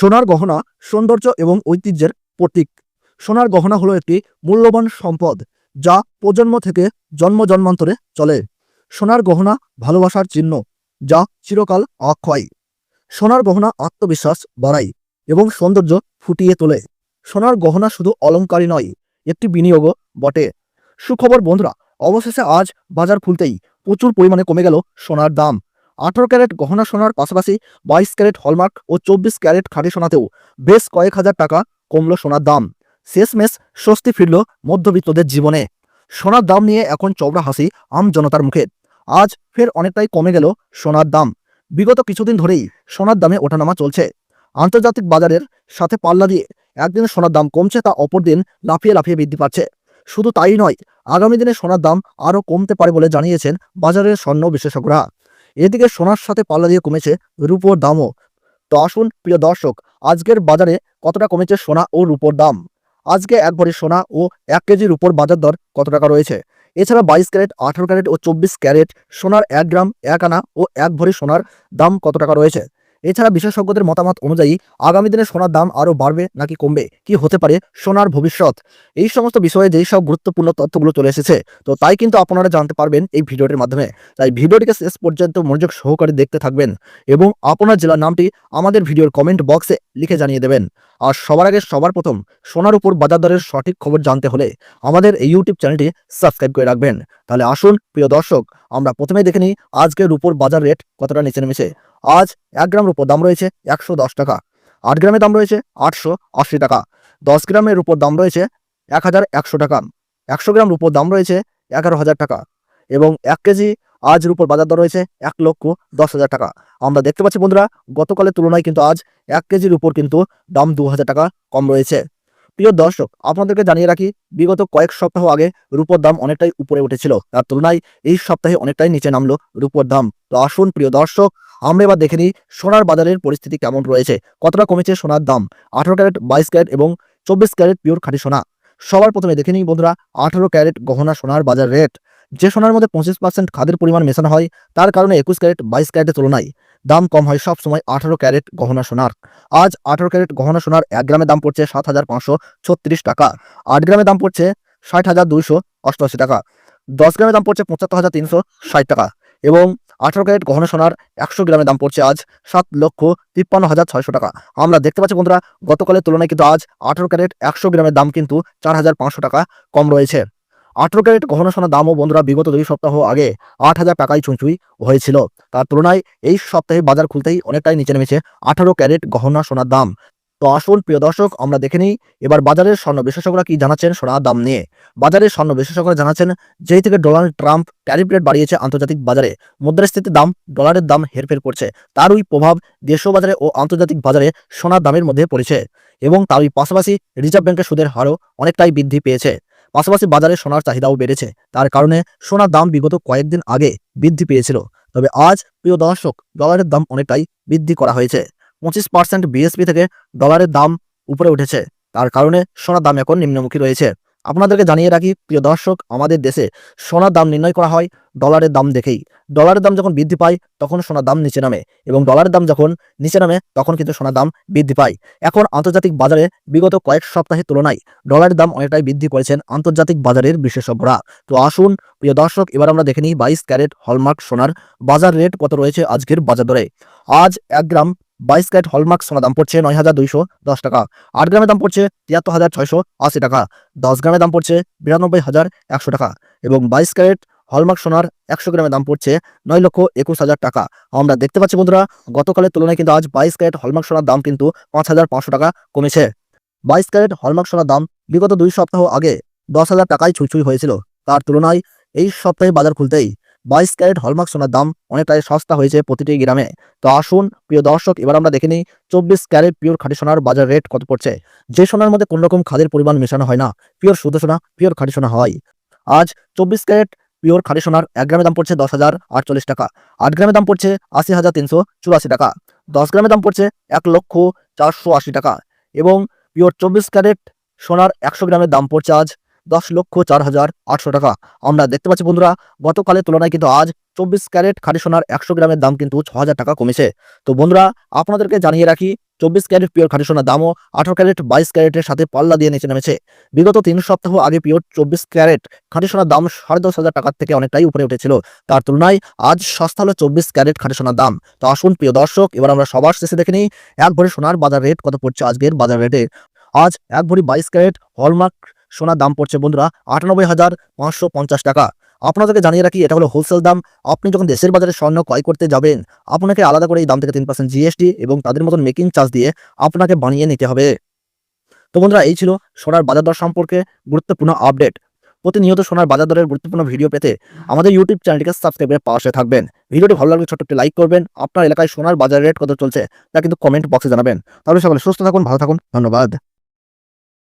সোনার গহনা সৌন্দর্য এবং ঐতিহ্যের প্রতীক। সোনার গহনা হলো একটি মূল্যবান সম্পদ যা প্রজন্ম থেকে জন্মান্তরে চলে। সোনার গহনা ভালোবাসার চিহ্ন যা চিরকাল অক্ষয়। সোনার গহনা আত্মবিশ্বাস বাড়ায় এবং সৌন্দর্য ফুটিয়ে তোলে। সোনার গহনা শুধু অলংকারই নয়, একটি বিনিয়োগও বটে। সুখবর বন্ধুরা, অবশেষে আজ বাজার খুলতেই প্রচুর পরিমাণে কমে গেল সোনার দাম। 18 ক্যারেট গহনা সোনার পাশাপাশি 22 ক্যারেট হলমার্ক ও 24 ক্যারেট খাঁটি সোনাতেও বেশ কয়েক হাজার টাকা কমল সোনার দাম। শেষমেশ স্বস্তি ফিরল মধ্যবিত্তদের জীবনে। সোনার দাম নিয়ে এখন চওড়া হাসি আম জনতার মুখে। আজ ফের অনেকটাই কমে গেল সোনার দাম। বিগত কিছুদিন ধরেই সোনার দামে ওঠানামা চলছে। আন্তর্জাতিক বাজারের সাথে পাল্লা দিয়ে একদিন সোনার দাম কমছে, তা অপর দিন লাফিয়ে লাফিয়ে বৃদ্ধি পাচ্ছে। শুধু তাই নয়, আগামী দিনে সোনার দাম আরও কমতে পারে বলে জানিয়েছেন বাজারের স্বর্ণ বিশেষজ্ঞরা। এদিকে সোনার সাথে পাল্লা দিয়ে কমেছে রূপোর দামও। তো আসুন প্রিয় দর্শক, আজকের বাজারে কতটা কমেছে সোনা ও রূপোর দাম। আজকে এক ভরি সোনা ও 1 কেজি রূপোর বাজার দর কত টাকা রয়েছে। এছাড়া 22 ক্যারেট, 18 ক্যারেট ও 24 ক্যারেট সোনার 1 গ্রাম, 1 আনা ও 1 ভরি সোনার দাম কত টাকা রয়েছে। এছাড়া বিশেষজ্ঞদের মতামত অনুযায়ী আগামী দিনে সোনার দাম আরও বাড়বে নাকি কমবে, কি হতে পারে সোনার ভবিষ্যৎ, এই সমস্ত বিষয়ে যেই সব গুরুত্বপূর্ণ তথ্যগুলো চলে এসেছে, তো তাই কিন্তু আপনারা জানতে পারবেন এই ভিডিওটির মাধ্যমে। তাই ভিডিওটিকে শেষ পর্যন্ত মনোযোগ সহকারে দেখতে থাকবেন এবং আপনার জেলার নামটি আমাদের ভিডিওর কমেন্ট বক্সে লিখে জানিয়ে দেবেন। আর সবার আগে সবার প্রথম সোনার উপর বাজার দরের সঠিক খবর জানতে হলে আমাদের এই ইউটিউব চ্যানেলটি সাবস্ক্রাইব করে রাখবেন। তাহলে আসুন প্রিয় দর্শক, আমরা প্রথমেই দেখে নিই আজকের রূপোর বাজার রেট কতটা নিচে নেমেছে। আজ 1 গ্রাম রূপোর দাম রয়েছে 110 টাকা, 8 গ্রামের দাম রয়েছে 880 টাকা, 10 গ্রামের রূপোর দাম রয়েছে 1100 টাকা, 100 গ্রাম রূপোর দাম রয়েছে 11,000 টাকা এবং 1 কেজি আজ রূপোর বাজার দর রয়েছে 1,10,000 টাকা। আমরা দেখতে পাচ্ছি বন্ধুরা, গতকালের তুলনায় কিন্তু আজ 1 কেজির উপর কিন্তু দাম 2,000 টাকা কম রয়েছে। প্রিয় দর্শক, আপনাদেরকে জানিয়ে রাখি, বিগত কয়েক সপ্তাহ আগে রূপোর দাম অনেকটাই উপরে উঠেছিল, তার তুলনায় এই সপ্তাহে অনেকটাই নিচে নামলো রূপোর দাম। তো আসুন প্রিয় দর্শক, আমরা এবার দেখে নিই সোনার বাজারের পরিস্থিতি কেমন রয়েছে, কতটা কমেছে সোনার দাম। 18 ক্যারেট, 22 ক্যারেট এবং 24 ক্যারেট পিওর খাঁটি সোনা। সবার প্রথমে দেখে নিই বন্ধুরা 18 ক্যারেট গহনা সোনার বাজার রেট। যে সোনার মধ্যে 25% খাদের পরিমাণ মেশানো হয়, তার কারণে 21 ক্যারেট 22 ক্যারেটের তুলনায় দাম কম হয় সব সময় 18 ক্যারেট গহনা সোনার। আজ 18 ক্যারেট গহনা সোনার 1 গ্রামের দাম পড়ছে 7,536 টাকা, 8 গ্রামের দাম পড়ছে 60,288 টাকা, 10 গ্রামের দাম পড়ছে 75,360 টাকা এবং 18 ক্যারেট গহনা সোনার 100 গ্রামের দাম পড়ছে আজ 7,53,600 টাকা। আমরা দেখতে পাচ্ছি বন্ধুরা, গতকালের তুলনায় কিন্তু আজ 18 ক্যারেট 100 গ্রামের দাম কিন্তু 4,500 টাকা কম রয়েছে। 18 ক্যারেট গহনা সোনার দামও বন্ধুরা বিগত 2 সপ্তাহ আগে 8,000 টাকায় ছুঁই হয়েছিল, তার তুলনায় এই সপ্তাহে বাজার খুলতেই অনেকটাই নিচে নেমেছে 18 ক্যারেট গহনা সোনার দাম। তো আসুন প্রিয় দর্শক, আমরা দেখে নিই এবার বাজারের স্বর্ণ বিশেষজ্ঞরা কি জানাচ্ছেন সোনার দাম নিয়ে। বাজারের স্বর্ণ বিশেষজ্ঞরা জানাচ্ছেন, যেই থেকে ডোনাল্ড ট্রাম্প ট্যারিফ রেট বাড়িয়েছে, আন্তর্জাতিক বাজারে মুদ্রাস্ফীতির দাম, ডলারের দাম হেরফের করছে। তারই প্রভাব দেশীয় বাজারে ও আন্তর্জাতিক বাজারে সোনার দামের মধ্যে পড়েছে এবং তারই পাশাপাশি রিজার্ভ ব্যাংকের সুদের হারও অনেকটাই বৃদ্ধি পেয়েছে। পাশাপাশি বাজারে সোনার চাহিদাও বেড়েছে, তার কারণে সোনার দাম বিগত কয়েকদিন আগে বৃদ্ধি পেয়েছিল। তবে আজ প্রিয় দর্শক, ডলারের দাম অনেকটাই বৃদ্ধি করা হয়েছে। 25% বিএসপি থেকে ডলারের দাম উপরে উঠেছে, তার কারণে সোনার দাম এখন নিম্নমুখী রয়েছে। আপনাদেরকে জানিয়ে রাখি প্রিয় দর্শক, আমাদের দেশে সোনার দাম নির্ণয় করা হয় ডলারের দাম দেখেই। ডলারের দাম যখন বৃদ্ধি পায় তখন সোনার দাম নিচে নামে এবং ডলারের দাম যখন নিচে নামে তখন কিন্তু সোনার দাম বৃদ্ধি পায়। এখন আন্তর্জাতিক বাজারে বিগত কয়েক সপ্তাহের তুলনায় ডলারের দাম অনেকটাই বৃদ্ধি করেছেন আন্তর্জাতিক বাজারের বিশেষজ্ঞরা। তো আসুন প্রিয় দর্শক, এবার আমরা দেখে নিই 22 ক্যারেট হলমার্ক সোনার বাজার রেট কত রয়েছে আজকের বাজার দরে। আজ 1 গ্রাম 22 ক্যারেট হলমার্ক সোনার দাম পড়ছে 9,210 টাকা, 8 গ্রামের দাম পড়ছে 73,680 টাকা, 10 গ্রামের দাম পড়ছে 92,100 টাকা এবং 22 ক্যারেট হলমার্ক সোনার 100 গ্রামের দাম পড়ছে 9,21,000 টাকা। আমরা দেখতে পাচ্ছি বন্ধুরা, গতকালের তুলনায় কিন্তু আজ 22 ক্যারেট হলমার্ক সোনার দাম কিন্তু 5,500 টাকা কমেছে। 22 ক্যারেট হলমার্ক সোনার দাম বিগত 2 সপ্তাহ আগে 10,000 টাকায় ছুঁই হয়েছিল, তার তুলনায় এই সপ্তাহে বাজার খুলতেই 22 ক্যারেট হলমার্ক সোনার দাম অনেকটাই সস্তা হয়েছে প্রতিটি গ্রামে। তো আসুন প্রিয় দর্শক, এবার আমরা দেখে নিই 24 ক্যারেট পিওর খাঁটি সোনার বাজার রেট কত পড়ছে। যে সোনার মধ্যে কোনো রকম খাদের পরিমাণ মেশানো হয় না, পিওর শুদ্ধ সোনা, পিওর খাঁটি সোনা হয়। আজ 24 ক্যারেট পিওর খাঁটি সোনার 1 গ্রামের দাম পড়ছে 10,048 টাকা, 8 গ্রামের দাম পড়ছে 80,384 টাকা, 10 গ্রামের দাম পড়ছে 1,480 টাকা এবং পিওর 24 ক্যারেট সোনার 100 গ্রামের দাম পড়ছে আজ 10,04,800 টাকা। আমরা দেখতে পাচ্ছি বন্ধুরা, গতকালের তুলনায় কিন্তু আজ 24 ক্যারেট খাঁটি সোনার 100 গ্রামের দাম কিন্তু 6,000 টাকা কমেছে। তো বন্ধুরা, আপনাদেরকে জানিয়ে রাখি 24 ক্যারেট পিওর খাঁটি সোনার দামও 18 ক্যারেট 22 ক্যারেটের সাথে পাল্লা দিয়ে নিচে নেমেছে। বিগত 3 সপ্তাহ আগে পিওর 24 ক্যারেট খাঁটি সোনার দাম 10,500 টাকার থেকে অনেকটাই উপরে উঠেছিল। তার তুলনায় আজ সস্তা হলো 24 ক্যারেট খাঁটি সোনার দাম। তো আসুন প্রিয় দর্শক, এবার আমরা সবার শেষে দেখে নিই এক ভরি সোনার বাজার রেট কত পড়ছে আজকের বাজার রেটে। আজ এক ভরি 22 ক্যারেট হলমার্ক সোনার দাম পড়ছে বন্ধুরা 98,550 টাকা। আপনাদেরকে জানিয়ে রাখি, এটা হলো হোলসেল দাম। আপনি যখন দেশের বাজারে স্বর্ণ ক্রয় করতে যাবেন, আপনাকে আলাদা করে এই দাম থেকে 3% জিএসটি এবং তাদের মতন মেকিং চার্জ দিয়ে আপনাকে বানিয়ে নিতে হবে। তো বন্ধুরা, এই ছিল সোনার বাজার দর সম্পর্কে গুরুত্বপূর্ণ আপডেট। প্রতিনিয়ত সোনার বাজার দরের গুরুত্বপূর্ণ ভিডিও পেতে আমাদের ইউটিউব চ্যানেলটিকে সাবস্ক্রাইব করে পাশে থাকবেন। ভিডিওটি ভালো লাগলে ছোট্ট একটি লাইক করবেন। আপনার এলাকায় সোনার বাজার রেট কত চলছে তা কিন্তু কমেন্ট বক্সে জানাবেন। তাহলে সকলে সুস্থ থাকুন, ভালো থাকুন, ধন্যবাদ।